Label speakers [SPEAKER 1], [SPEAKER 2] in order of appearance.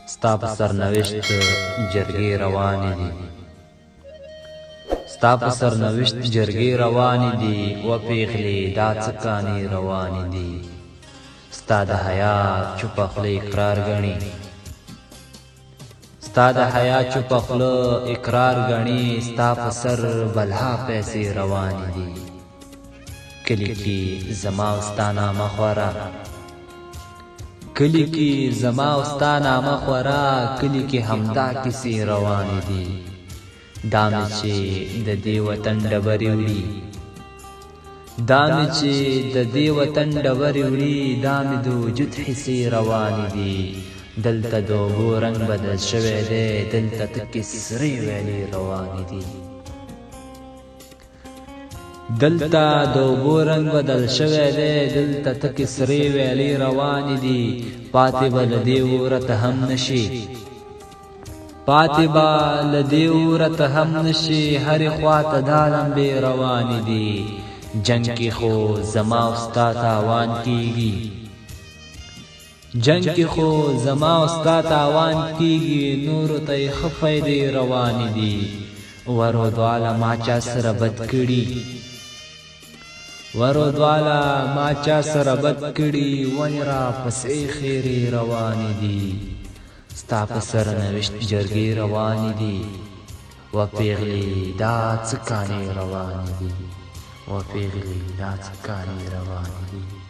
[SPEAKER 1] ستا په سرنوشت جرګې روانې دي، ستا په سرنوشت جرګې روانې دي، و پیغلې دا څه کانې روانې دي. ستا د حیا چوپه خوله اقرار ګڼي، ستا د حیا چوپه خوله اقرار ګڼي، ستا په سر بلها پیسې روانې دي. کلي کې زما او ستا نامه خوره، کلی کی زما او ستا نامه خورا، کلی کی همدا کیسې روانې دي. دا مې چې د دې وطن ډبرې وړي، دا مې چې د دې وطن ډبرې وړي، دا مې د وجود حصې روانې دي. دلته د اوبو رنګ بدل شوی دی، دلته تکې سرې ویلې روانې دي. دلته د اوبو رنګ بدل شوی دی، دلته تکې سرې ویلې روانې دي. پاتې به له دې اوره ته هم نشي، پاتې به له دې اوره ته هم نشي، هرې خوا ته دا لمبې روانې دي. جنګ کې خو زما او ستا تاوان کېږي، جنګ کې خو زما او ستا تاوان کېږي، نورو ته یې ښه فایدې روانې دي. ورو دواله ما چا سره بد کړي، ورو دواله ما چا سره بد کړي، ونې را پسې خیرې روانې دي. ستا په سرنوشت جرګې روانې دي، و پیغلې دا څه کانې روانې دي، و پیغلې دا څه کانې روانې دي.